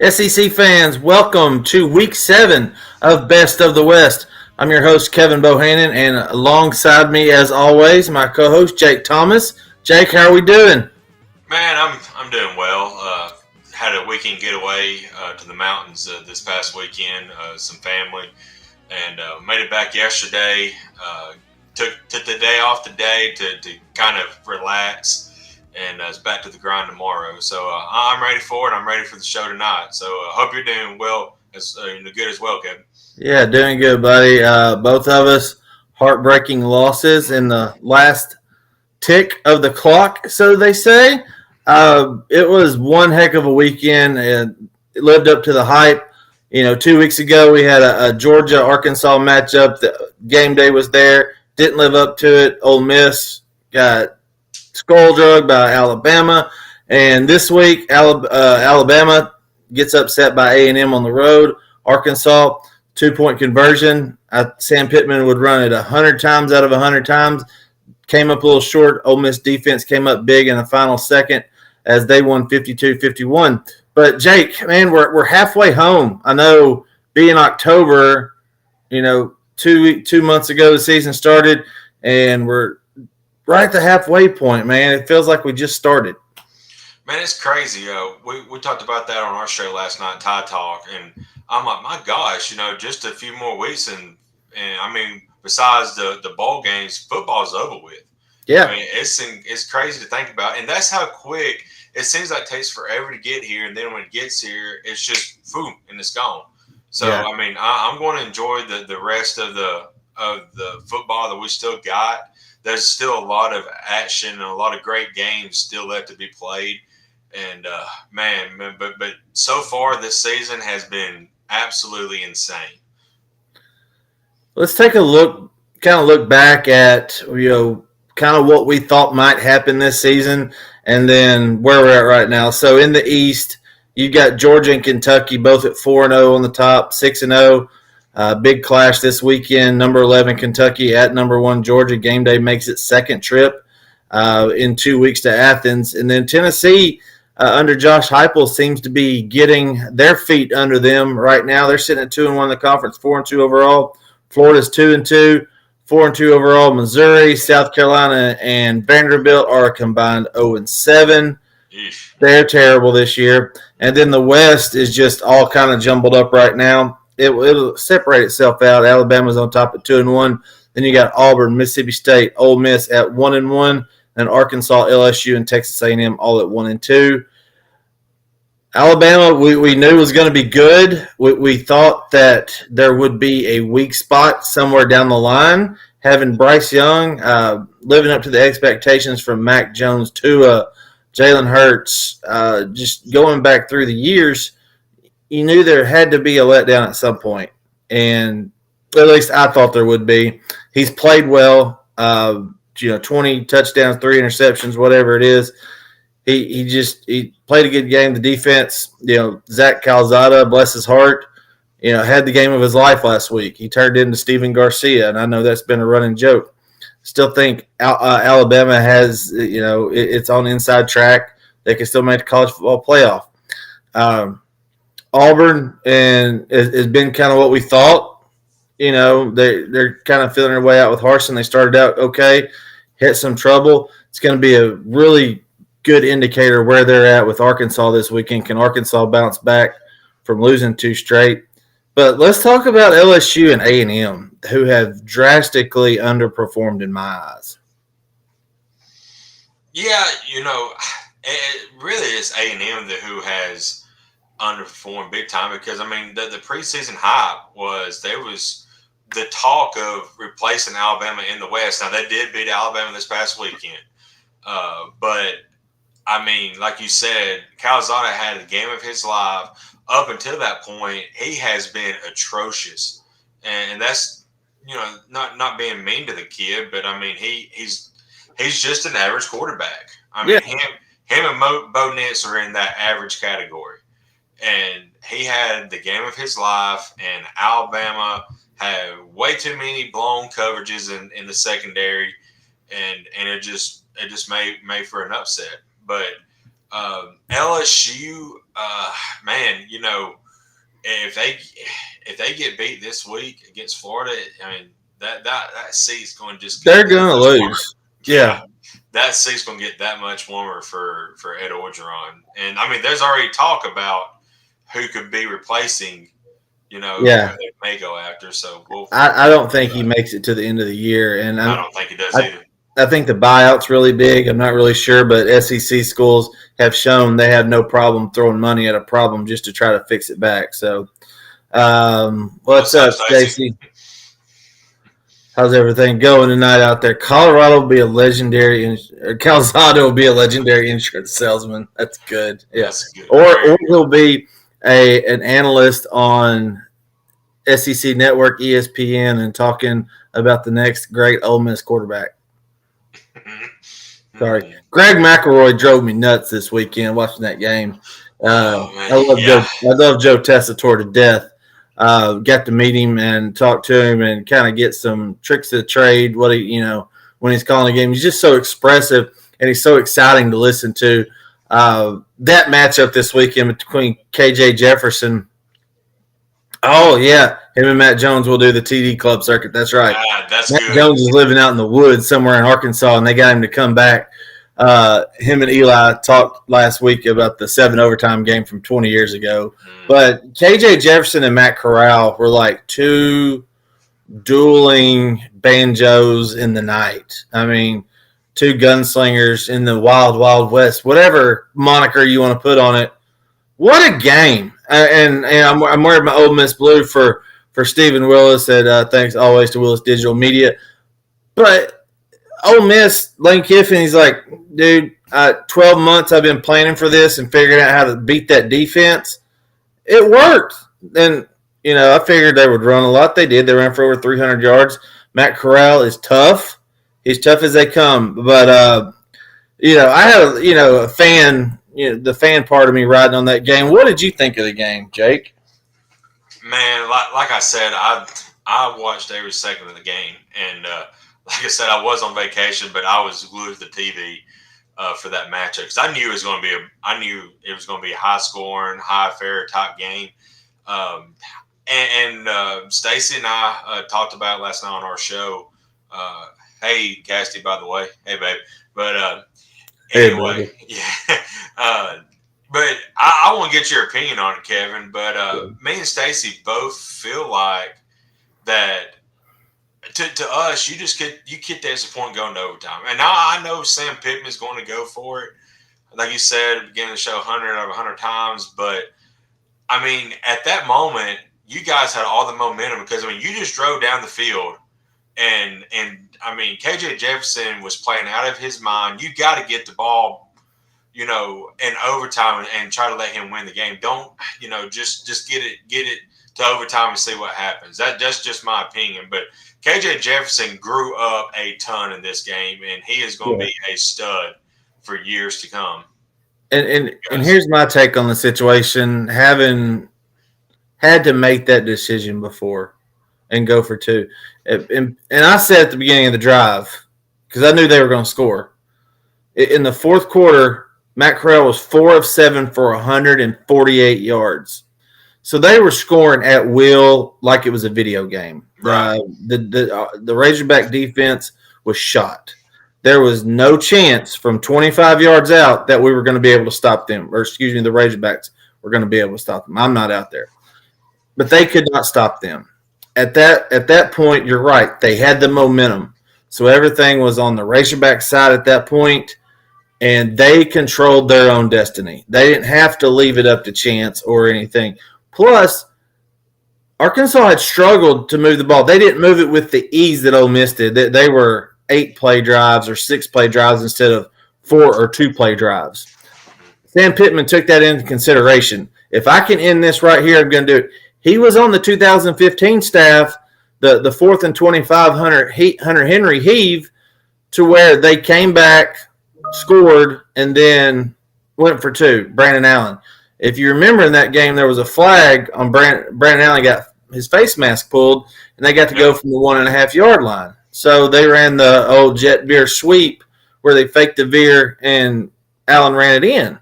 SEC fans, welcome to week 7 of Best of the West. I'm your host, Kevin Bohannon, and alongside me, as always, my co host, Jake Thomas. Jake, how are we doing? Man, I'm doing well. Had a weekend getaway to the mountains this past weekend. Some family, and made it back yesterday. Took the day off today to kind of relax, and it's back to the grind tomorrow. So I'm ready for it. I'm ready for the show tonight. So hope you're doing well, as good as well, Kevin. Yeah, doing good, buddy. Both of us heartbreaking losses in the last tick of the clock, so they say. It was one heck of a weekend and it lived up to the hype. 2 weeks ago we had a Georgia Arkansas matchup. The game day was there, didn't live up to it. Ole Miss got skull drug by Alabama, and this week Alabama gets upset by A&M on the road. Arkansas 2-point conversion. Sam Pittman would run it 100 times out of 100 times. Came up a little short. Ole Miss defense came up big in the final second as they won 52-51. But Jake, man, we're halfway home. I know being October, 2 months ago the season started, and we're right at the halfway point, man. It feels like we just started. Man, it's crazy. We talked about that on our show last night, Tide Talk, and I'm like, my gosh, just a few more weeks, and I mean, besides the bowl games, football's over with. I Yeah, mean, it's crazy to think about, and that's how quick it seems like it takes forever to get here, and then when it gets here, it's just boom, and it's gone. So yeah. I mean, I'm going to enjoy the rest of the football that we still got. There's still a lot of action and a lot of great games still left to be played. And but so far this season has been absolutely insane. Let's take a look, kind of look back at kind of what we thought might happen this season, and then where we're at right now. So in the East, you've got Georgia and Kentucky both at 4-0 on the top, 6-0. Big clash this weekend. Number 11 Kentucky at number 1 Georgia. Game day makes its second trip in 2 weeks to Athens, and then Tennessee. Under Josh Heupel seems to be getting their feet under them right now. They're sitting at 2-1 in the conference, 4-2 overall. Florida's 2-2, 4-2 overall. Missouri, South Carolina, and Vanderbilt are a combined 0-7. Eesh. They're terrible this year. And then the West is just all kind of jumbled up right now. It'll separate itself out. Alabama's on top at 2-1. Then you got Auburn, Mississippi State, Ole Miss at 1-1, and Arkansas, LSU, and Texas A&M all at 1-2. Alabama, we knew was going to be good. We thought that there would be a weak spot somewhere down the line. Having Bryce Young living up to the expectations from Mac Jones to Jalen Hurts, just going back through the years, you knew there had to be a letdown at some point, and at least I thought there would be. He's played well. 20 touchdowns, 3 interceptions, whatever it is. He played a good game. The defense, Zach Calzada, bless his heart, had the game of his life last week. He turned into Steven Garcia, and I know that's been a running joke. Still think Alabama has, it's on inside track. They can still make the college football playoff. Auburn and has been kind of what we thought. They're kind of feeling their way out with Harsin. They started out okay, hit some trouble. It's going to be a really good indicator where they're at with Arkansas this weekend. Can Arkansas bounce back from losing 2 straight? But let's talk about LSU and A&M, who have drastically underperformed in my eyes. Yeah, it really is A&M who has underperformed big time because I mean the preseason hype was there was the talk of replacing Alabama in the West. Now they did beat Alabama this past weekend, but I mean, like you said, Calzada had the game of his life. Up until that point, he has been atrocious, and that's not being mean to the kid, but I mean he's just an average quarterback. I Yeah, mean him and Bo Nix are in that average category, and he had the game of his life, and Alabama had way too many blown coverages in the secondary, and it just made for an upset. But LSU, man, if they get beat this week against Florida, I mean that seat's going to just get They're that going to much warmer. lose. Yeah. That seat's going to get that much warmer for Ed Orgeron. And I mean, there's already talk about who could be replacing, who they may go after. So I don't think he makes it to the end of the year, and I don't think he does either. I think the buyout's really big. I'm not really sure, but SEC schools have shown they have no problem throwing money at a problem just to try to fix it back. So, what's up, Stacy? How's everything going tonight out there? Colorado will be a legendary, or Calzado will be a legendary insurance salesman. That's good. Yeah. That's good. Or he'll be an analyst on SEC Network, ESPN, and talking about the next great Ole Miss quarterback. Sorry, Greg McElroy drove me nuts this weekend watching that game. I love Joe Tessitore to death. Got to meet him and talk to him and kind of get some tricks of the trade. When he's calling a game, he's just so expressive and he's so exciting to listen to. That matchup this weekend between KJ Jefferson. Oh yeah, him and Matt Jones will do the TD Club circuit. That's right. That's Matt good. Jones is living out in the woods somewhere in Arkansas, and they got him to come back. Him and Eli talked last week about the 7 overtime game from 20 years ago. But KJ Jefferson and Matt Corral were like two dueling banjos in the night. I mean, two gunslingers in the wild, wild west, whatever moniker you want to put on it. What a game. And I'm wearing my Ole Miss blue for Stephen Willis. And thanks always to Willis Digital Media. But Ole Miss, Lane Kiffin, he's like, dude, 12 months I've been planning for this and figuring out how to beat that defense. It worked. And, I figured they would run a lot. They did. They ran for over 300 yards. Matt Corral is tough. He's tough as they come. But, I had a fan, the fan part of me riding on that game. What did you think of the game, Jake? Man, like I said, I watched every second of the game. And, like I said, I was on vacation, but I was glued to the TV for that matchup because I knew it was going to be a high scoring, high fair type game. And Stacy and I talked about it last night on our show. Hey, Casty, by the way, hey, babe. But anyway, yeah. But I want to get your opinion on it, Kevin. But me and Stacy both feel like that. To us, you get that disappointment going to overtime. And now I know Sam Pittman's going to go for it. Like you said at the beginning of the show, 100 out of 100 times. But, I mean, at that moment, you guys had all the momentum because, you just drove down the field. And KJ Jefferson was playing out of his mind. You got to get the ball, in overtime and try to let him win the game. Don't, just get it to overtime and see what happens. That's just my opinion. But KJ Jefferson grew up a ton in this game, and he is going to be a stud for years to come. And here's my take on the situation. Having had to make that decision before and go for 2. And I said at the beginning of the drive, because I knew they were going to score. In the fourth quarter, Matt Corral was 4 of 7 for 148 yards. So they were scoring at will like it was a video game. Right. The Razorback defense was shot. There was no chance from 25 yards out that we were going to be able to stop them. Or, the Razorbacks were going to be able to stop them. I'm not out there. But they could not stop them. At that point, you're right. They had the momentum. So everything was on the Razorback side at that point, and they controlled their own destiny. They didn't have to leave it up to chance or anything. Plus, Arkansas had struggled to move the ball. They didn't move it with the ease that Ole Miss did. They were 8-play drives or 6-play drives instead of 4 or 2-play drives. Sam Pittman took that into consideration. If I can end this right here, I'm going to do it. He was on the 2015 staff, the 4th and 25 Hunter Henry heave, to where they came back, scored, and then went for 2, Brandon Allen. If you remember in that game, there was a flag on Brandon Allen got his face mask pulled, and they got to go from the 1.5-yard line. So they ran the old jet veer sweep where they faked the veer and Allen ran it in.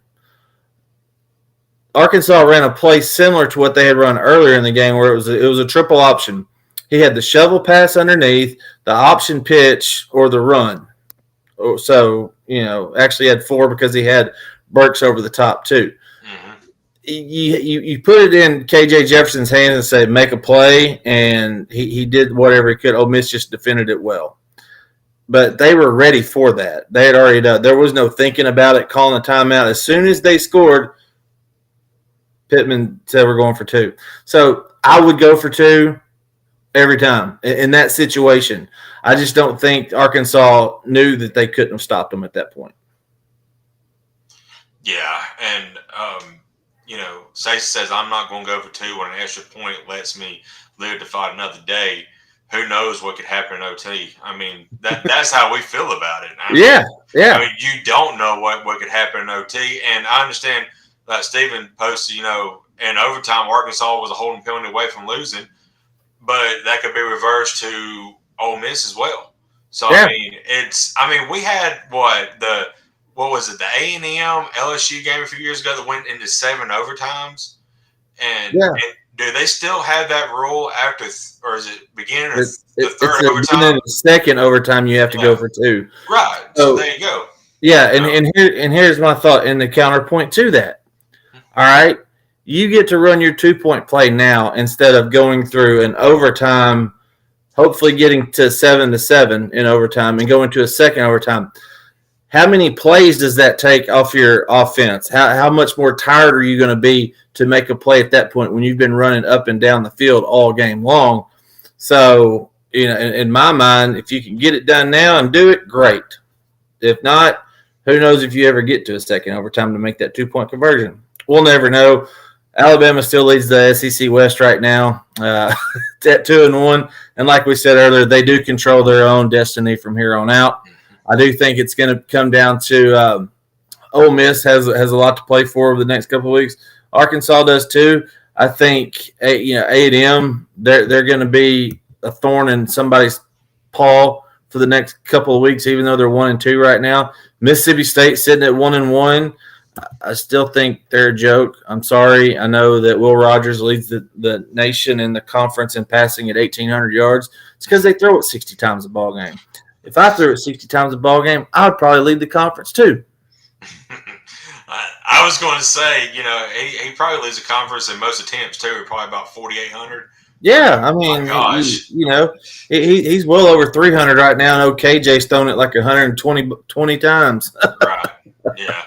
Arkansas ran a play similar to what they had run earlier in the game, where it was a triple option. He had the shovel pass underneath, the option pitch, or the run. So actually had four because he had Burks over the top too. Mm-hmm. You put it in KJ Jefferson's hands and say make a play, and he did whatever he could. Ole Miss just defended it well, but they were ready for that. They had already done. There was no thinking about it, calling a timeout. As soon as they scored, Pittman said we're going for two. So I would go for two every time in that situation. I just don't think Arkansas knew that they couldn't have stopped them at that point. Yeah, and Stacey says I'm not going to go for two when an extra point lets me live to fight another day. Who knows what could happen in OT? I mean, that's how we feel about it. I mean, you don't know what could happen in OT, and I understand that Stephen posted, in overtime Arkansas was a holding penalty away from losing, but that could be reversed to Ole Miss as well. So we had what was it, the A&M LSU game a few years ago that went into 7 overtimes, and do they still have that rule after, or is it beginning of the third overtime? The second overtime, you have to go for two. Right. So there you go. Yeah, and here's my thought and the counterpoint to that. All right, you get to run your 2-point play now instead of going through an overtime, hopefully getting to 7-7 in overtime and going to a second overtime. How many plays does that take off your offense? How much more tired are you going to be to make a play at that point when you've been running up and down the field all game long? So, in my mind, if you can get it done now and do it, great. If not, who knows if you ever get to a second overtime to make that 2-point conversion. We'll never know. Alabama still leads the SEC West right now at 2-1. And like we said earlier, they do control their own destiny from here on out. I do think it's going to come down to Ole Miss has a lot to play for over the next couple of weeks. Arkansas does too. I think A&M they're going to be a thorn in somebody's paw for the next couple of weeks, even though they're 1-2 right now. Mississippi State sitting at 1-1. I still think they're a joke. I'm sorry. I know that Will Rogers leads the nation in the conference in passing at 1,800 yards. It's because they throw it 60 times a ball game. If I threw it 60 times a ball game, I would probably lead the conference too. I was going to say, he probably leads the conference in most attempts too, probably about 4,800. Yeah, I mean, gosh, he's well over 300 right now. I know KJ's thrown it like 120 times. Right. Yeah.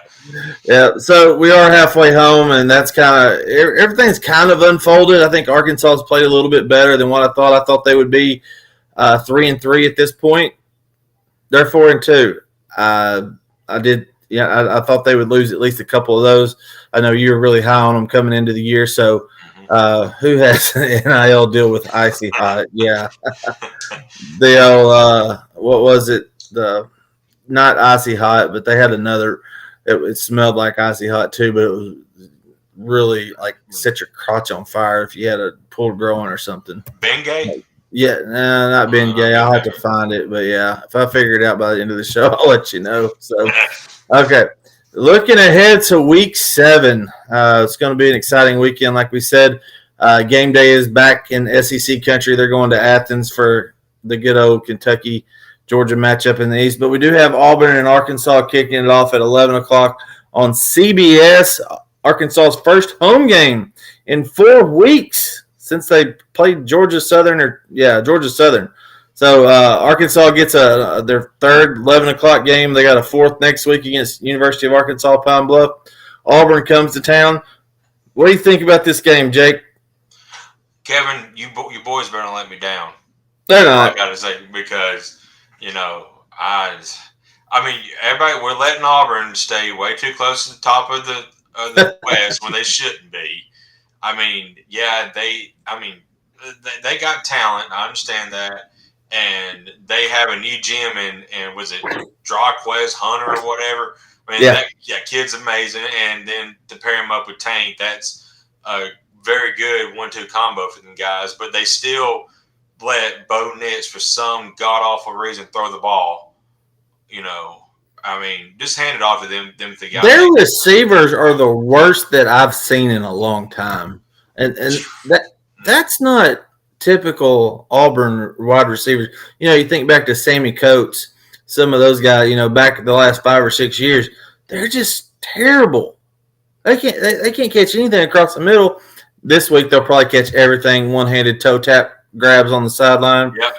Yeah. So we are halfway home, and that's everything's kind of unfolded. I think Arkansas's played a little bit better than what I thought. I thought they would be 3-3 at this point. They're 4-2. I did. Yeah, I thought they would lose at least a couple of those. I know you were really high on them coming into the year. So, who has an NIL deal with Icy Hot? Yeah, the old what was it? Not Icy Hot, but they had another. It smelled like Icy Hot too, but it was really like set your crotch on fire if you had a pulled growing or something. Bengay? Yeah, not Bengay. I'll have to find it, but yeah, if I figure it out by the end of the show, I'll let you know. So, okay, looking ahead to Week 7, it's going to be an exciting weekend, like we said. Game day is back in SEC country. They're going to Athens for the good old Kentucky-Georgia matchup in the East, but we do have Auburn and Arkansas kicking it off at 11 o'clock on CBS. Arkansas's first home game in 4 weeks since they played Georgia Southern. So Arkansas gets their third 11 o'clock game. They got a fourth next week against University of Arkansas Pine Bluff. Auburn comes to town. What do you think about this game, Jake? Kevin, you boys better not let me down. They're not. I got to say, because, I mean, everybody, we're letting Auburn stay way too close to the top of the West when they shouldn't be. I mean, yeah, they got talent. I understand that. And they have a new gym and was it Draquez Hunter or whatever? I mean, that kid's amazing. And then to pair him up with Tank, that's a very good 1-2 combo for them guys. But they still let Bo Nix, for some god-awful reason, throw the ball. I mean, just hand it off to them the guys. Their receivers are the worst that I've seen in a long time, and that's not typical Auburn wide receivers. You think back to Sammy Coates, some of those guys. Back the last 5 or 6 years, they're just terrible. They can't catch anything across the middle. This week they'll probably catch everything, one-handed toe tap grabs on the sideline. Yep.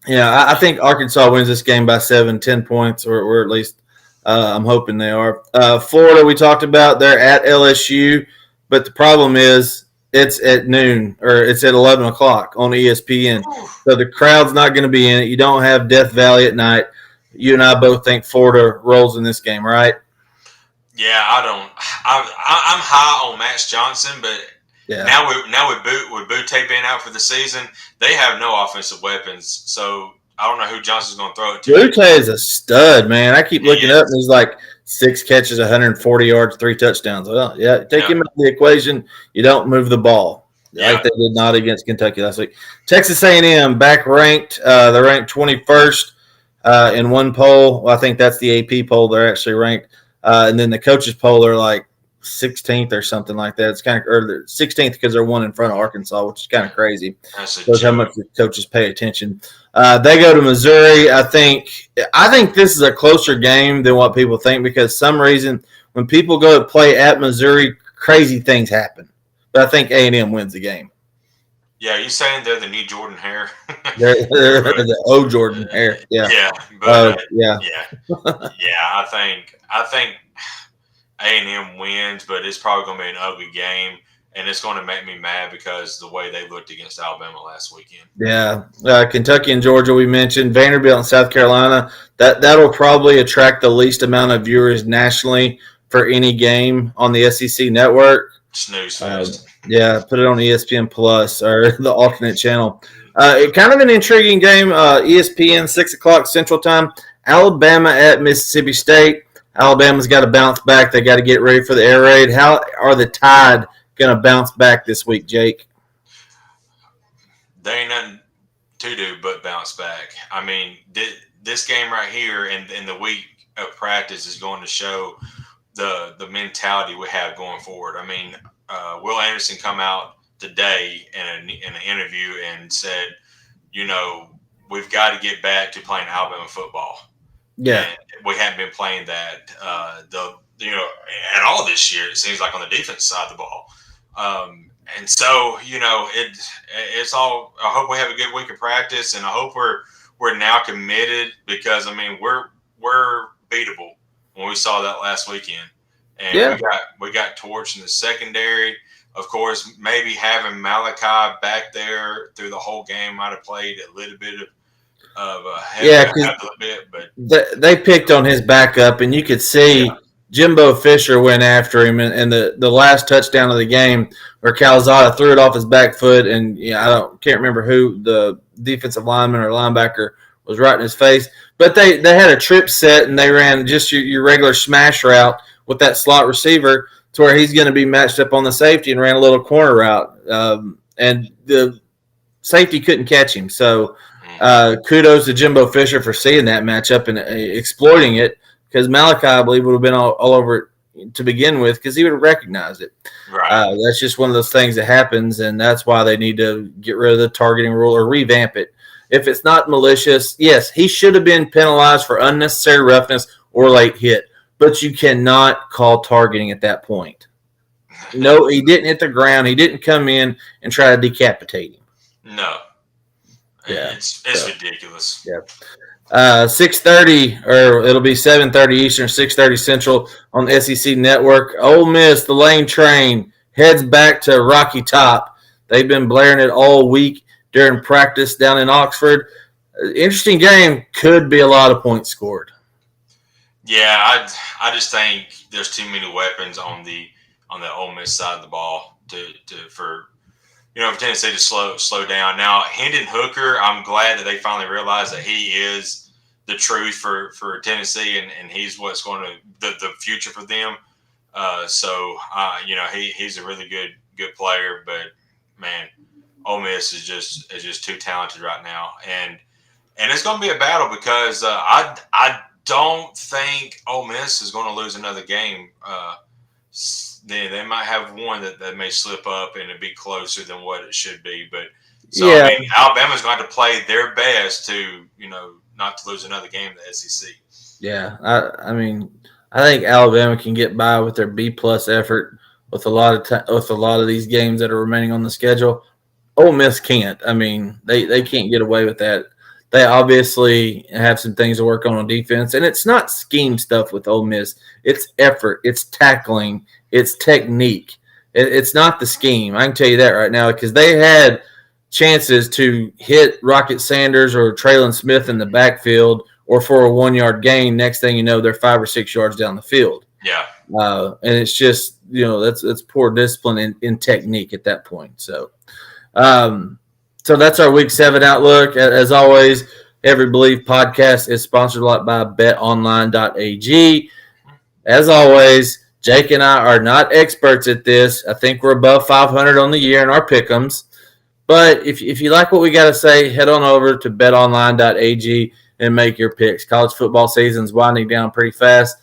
Yeah, I think Arkansas wins this game by 7, 10 points, or at least I'm hoping they are. Florida, we talked about, they're at LSU, but the problem is it's at noon, or it's at 11 o'clock on ESPN. So the crowd's not going to be in it. You don't have Death Valley at night. You and I both think Florida rolls in this game, right? Yeah, I don't. I'm high on Max Johnson, but Yeah. now with Butte being out for the season, they have no offensive weapons. So I don't know who Johnson's going to throw it to. Butte is a stud, man. I keep looking up, and he's like 6 catches, 140 yards, 3 touchdowns. Well, yeah, take him out of the equation. You don't move the ball like they did not against Kentucky last week. Texas A&M back ranked. They're ranked 21st in one poll. Well, I think that's the AP poll. They're actually ranked. And then the coaches poll, they're like 16th or something like that. It's kind of or 16th because they're one in front of Arkansas, which is kind of crazy. Shows how much the coaches pay attention. They go to Missouri. I think this is a closer game than what people think because some reason when people go to play at Missouri, crazy things happen. But I think A&M wins the game. Yeah, you saying they're the new Jordan Hare? they're the old Jordan Hare. Yeah. Yeah. But, yeah. I think A&M wins, but it's probably going to be an ugly game, and it's going to make me mad because the way they looked against Alabama last weekend. Yeah, Kentucky and Georgia we mentioned, Vanderbilt and South Carolina. That'll probably attract the least amount of viewers nationally for any game on the SEC network. Snooze fest. Yeah, put it on ESPN Plus or the alternate channel. Kind of an intriguing game. ESPN 6 o'clock Central Time. Alabama at Mississippi State. Alabama's got to bounce back. They got to get ready for the air raid. How are the Tide going to bounce back this week, Jake? There ain't nothing to do but bounce back. I mean, this game right here and the week of practice is going to show the mentality we have going forward. I mean, Will Anderson come out today in an interview and said, we've got to get back to playing Alabama football. Yeah, and we haven't been playing that. At all this year, it seems like on the defense side of the ball. And so, it's all. I hope we have a good week of practice, and I hope we're now committed because we're beatable when we saw that last weekend, and we got torched in the secondary. Of course, maybe having Malachi back there through the whole game might have played a little bit of a bit, but they picked on his backup, and you could see Jimbo Fisher went after him, and the last touchdown of the game where Calzada threw it off his back foot, and can't remember who the defensive lineman or linebacker was right in his face, but they had a trip set and they ran just your regular smash route with that slot receiver to where he's going to be matched up on the safety and ran a little corner route, and the safety couldn't catch him. So kudos to Jimbo Fisher for seeing that matchup and exploiting it, because Malachi, I believe, would have been all over it to begin with because he would have recognized it. Right. That's just one of those things that happens, and that's why they need to get rid of the targeting rule or revamp it. If it's not malicious, yes, he should have been penalized for unnecessary roughness or late hit, but you cannot call targeting at that point. No, he didn't hit the ground. He didn't come in and try to decapitate him. No. Yeah, it's ridiculous. Yeah. 6:30, or it'll be 7:30 Eastern, 6:30 Central on the SEC Network. Ole Miss, the Lane Train, heads back to Rocky Top. They've been blaring it all week during practice down in Oxford. Interesting game. Could be a lot of points scored. Yeah, I just think there's too many weapons on the Ole Miss side of the ball for Tennessee to slow down. Now, Hendon Hooker, I'm glad that they finally realized that he is the truth for Tennessee, and he's what's going to the future for them. He's a really good player, but man, Ole Miss is just too talented right now, and it's going to be a battle because I don't think Ole Miss is going to lose another game. They might have one that may slip up and it be closer than what it should be. But so I Yeah, mean, Alabama's going to have to play their best to not to lose another game in the SEC. yeah. I mean, I think Alabama can get by with their B plus effort with a lot of with a lot of these games that are remaining on the schedule. Ole Miss can't. I mean, they can't get away with that. They obviously have some things to work on defense, and it's not scheme stuff with Ole Miss. It's effort, it's tackling, it's technique. It's not the scheme. I can tell you that right now because they had chances to hit Rocket Sanders or Traylon Smith in the backfield or for a 1 yard gain. Next thing you know, they're 5 or 6 yards down the field. Yeah. And it's just that's poor discipline in technique at that point. So that's our Week 7 outlook. As always, Every Believe podcast is sponsored a lot by betonline.ag. As always, Jake and I are not experts at this. I think we're above 500 on the year in our pick'ems. But if you like what we got to say, head on over to betonline.ag and make your picks. College football season's winding down pretty fast.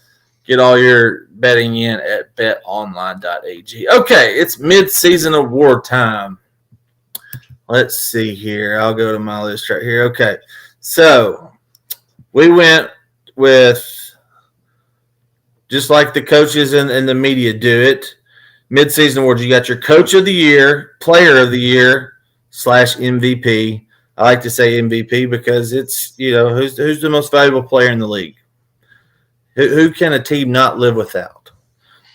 Get all your betting in at betonline.ag. Okay, it's mid-season award time. Let's see here. I'll go to my list right here. Okay. So we went with, just like the coaches and the media do it, mid-season awards. You got your coach of the year, player of the year / MVP. I like to say MVP because it's, who's the most valuable player in the league? Who can a team not live without?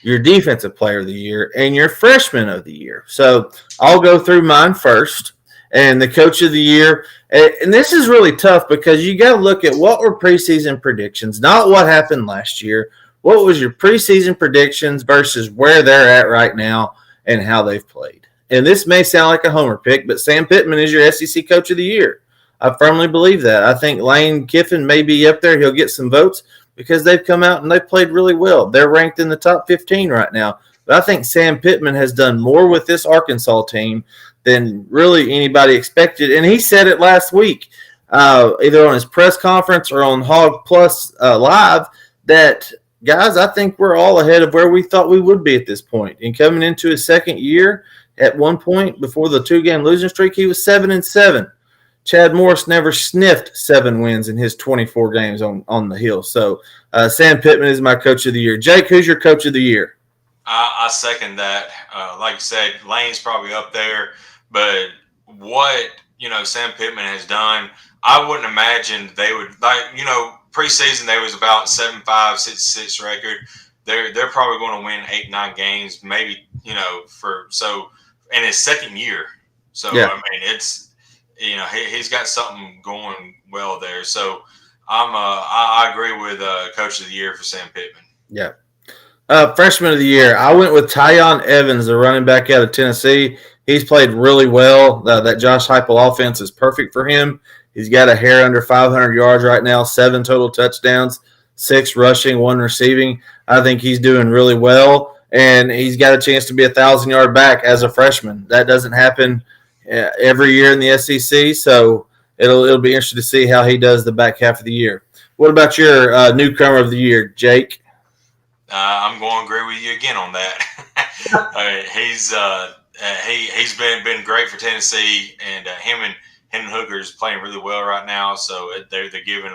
Your defensive player of the year and your freshman of the year. So I'll go through mine first. And the coach of the year, and this is really tough because you got to look at what were preseason predictions, not what happened last year. What was your preseason predictions versus where they're at right now and how they've played? And this may sound like a homer pick, but Sam Pittman is your SEC coach of the year. I firmly believe that. I think Lane Kiffin may be up there. He'll get some votes because they've come out and they've played really well. They're ranked in the top 15 right now. But I think Sam Pittman has done more with this Arkansas team than really anybody expected. And he said it last week, either on his press conference or on Hog Plus Live, that, guys, I think we're all ahead of where we thought we would be at this point. And coming into his second year, at one point before the 2-game losing streak, he was 7-7. Chad Morris never sniffed 7 wins in his 24 games on the hill. So Sam Pittman is my coach of the year. Jake, who's your coach of the year? I second that. Like you said, Lane's probably up there. But what, Sam Pittman has done, I wouldn't imagine they would, preseason they was about 7-5, 6-6 record. They're probably going to win 8-9 games, maybe, in his second year. So, yeah. I mean, it's, he's got something going well there. So I agree with coach of the year for Sam Pittman. Yeah. Freshman of the year, I went with Tyon Evans, the running back out of Tennessee. He's played really well. That Josh Heupel offense is perfect for him. He's got a hair under 500 yards right now, 7 total touchdowns, 6 rushing, 1 receiving. I think he's doing really well, and he's got a chance to be a 1,000-yard back as a freshman. That doesn't happen every year in the SEC, so it'll be interesting to see how he does the back half of the year. What about your newcomer of the year, Jake? I'm going to agree with you again on that. He's been great for Tennessee, and him and Hendon Hooker is playing really well right now. So they're giving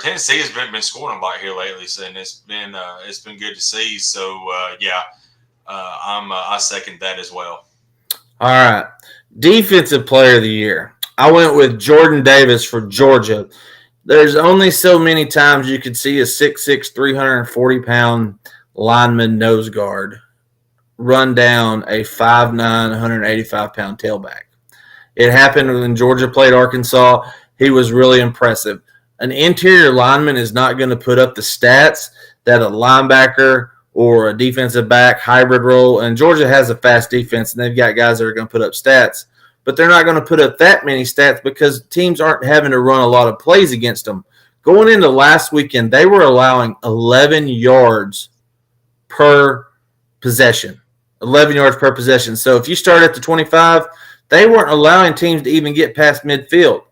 Tennessee has been scoring a lot here lately, so, and it's been good to see. So I second that as well. All right, defensive player of the year. I went with Jordan Davis for Georgia. There's only so many times you could see a 6'6", 340-pound lineman nose guard run down a 5'9", 185-pound tailback. It happened when Georgia played Arkansas. He was really impressive. An interior lineman is not going to put up the stats that a linebacker or a defensive back hybrid role, and Georgia has a fast defense, and they've got guys that are going to put up stats, but they're not going to put up that many stats because teams aren't having to run a lot of plays against them. Going into last weekend, they were allowing 11 yards per possession. 11 yards per possession. So if you start at the 25, they weren't allowing teams to even get past midfield.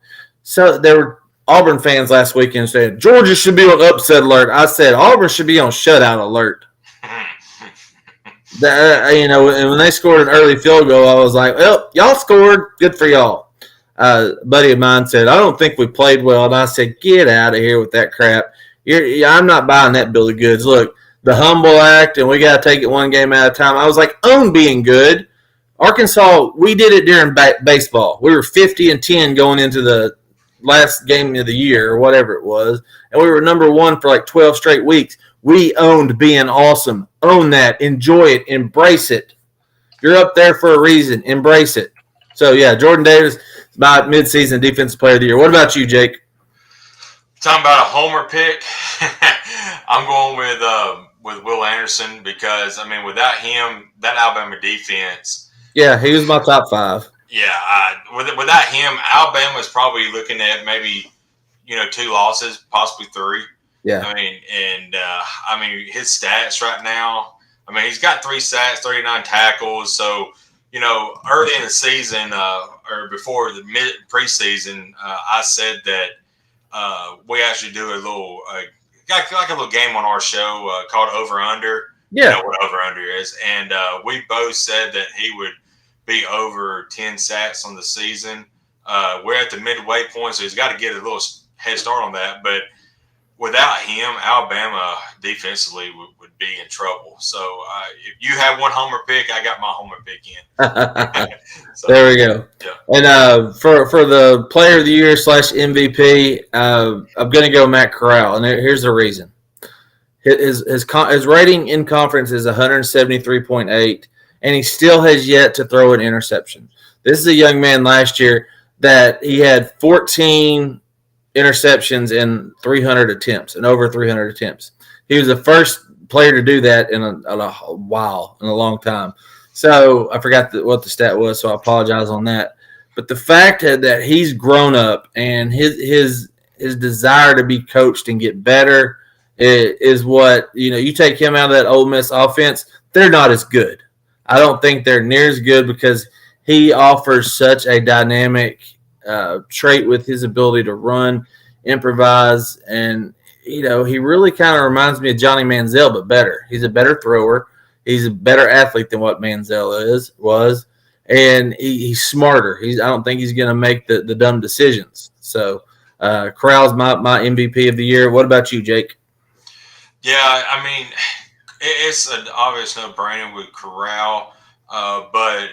So they were Auburn fans last weekend said Georgia should be on upset alert. I said Auburn should be on shutout alert. And when they scored an early field goal, I was like, well, y'all scored. Good for y'all. A buddy of mine said, I don't think we played well. And I said, get out of here with that crap. I'm not buying that bill of goods. Look, the humble act, and we got to take it one game at a time. I was like, own being good. Arkansas, we did it during baseball. We were 50-10 going into the last game of the year or whatever it was, and we were number one for like 12 straight weeks. We owned being awesome. Own that. Enjoy it. Embrace it. You're up there for a reason. Embrace it. So, yeah, Jordan Davis, my midseason defensive player of the year. What about you, Jake? Talking about a homer pick, I'm going with Will Anderson because, I mean, without him, that Alabama defense. Yeah, he was my top 5. Yeah, without him, Alabama's probably looking at maybe, 2 losses, possibly 3. Yeah. I mean, his stats right now, I mean, he's got 3 sacks, 39 tackles. So, early in the season or before the preseason, I said that we actually do a little like a little game on our show called Over Under. Yeah. You know what Over Under is. And we both said that he would be over 10 sacks on the season. We're at the midway point, so he's got to get a little head start on that. But without him, Alabama defensively would be in trouble. So if you have one homer pick, I got my homer pick in. So, there we go. Yeah. And for the player of the year / MVP, I'm going to go Matt Corral. And here's the reason. His rating in conference is 173.8, and he still has yet to throw an interception. This is a young man last year that he had 14 interceptions in 300 attempts and over 300 attempts. He was the first player to do that in a while, in a long time. So I forgot what the stat was, so I apologize on that. But the fact that he's grown up and his desire to be coached and get better is what, you take him out of that Ole Miss offense, they're not as good. I don't think they're near as good because he offers such a dynamic trait with his ability to run, improvise, and he really kind of reminds me of Johnny Manziel, but better. He's a better thrower. He's a better athlete than what Manziel was, and he's smarter. I don't think he's going to make the dumb decisions. So Corral's my MVP of the year. What about you, Jake? Yeah, I mean, it's an obvious no-brainer with Corral, but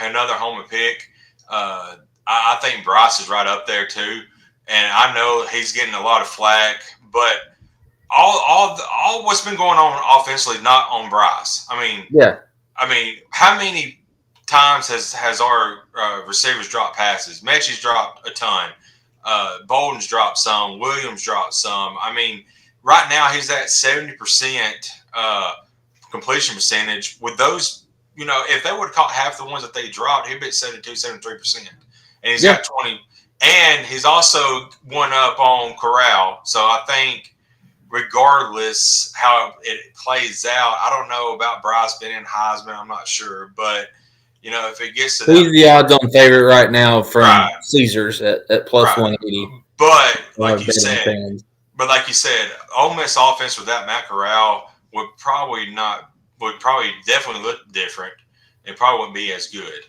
another homer pick. I think Bryce is right up there too, and I know he's getting a lot of flack. But all what's been going on offensively, not on Bryce. I mean, yeah. I mean, how many times has our receivers dropped passes? Mechie's dropped a ton. Bolden's dropped some. Williams dropped some. I mean, right now he's at 70% completion percentage. With those, if they would have caught half the ones that they dropped, he'd be at 72, 73%. And he's got 20. And he's also one up on Corral. So I think regardless how it plays out, I don't know about Bryce being in Heisman. I'm not sure. But, if it gets to that. He's the odds-on favorite right now from Caesars at plus 180. But like you said, Ole Miss offense without Matt Corral would probably definitely look different. It probably wouldn't be as good.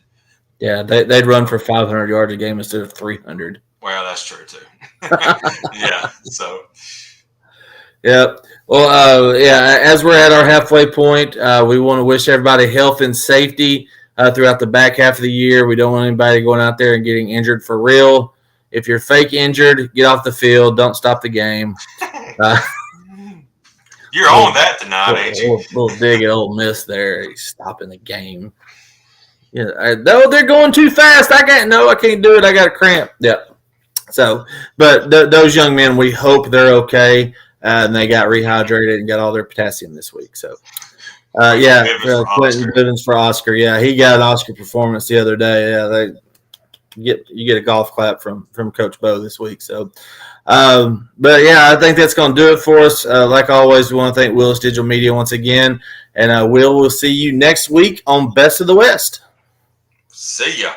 Yeah, they'd run for 500 yards a game instead of 300. Well, that's true too. Yeah. So. Yep. Well, as we're at our halfway point, we want to wish everybody health and safety throughout the back half of the year. We don't want anybody going out there and getting injured for real. If you're fake injured, get off the field. Don't stop the game. You're on that tonight, ain't you? Little dig at Ole Miss there. He's stopping the game. Yeah, they're going too fast. I can't do it. I got a cramp. Yeah. So, but those young men, we hope they're okay, and they got rehydrated and got all their potassium this week. So, Quentin Bivens for Oscar. Yeah, he got an Oscar performance the other day. Yeah, you get a golf clap from Coach Bo this week. So, but yeah, I think that's going to do it for us. Like always, we want to thank Willis Digital Media once again, and we'll see you next week on Best of the West. See ya.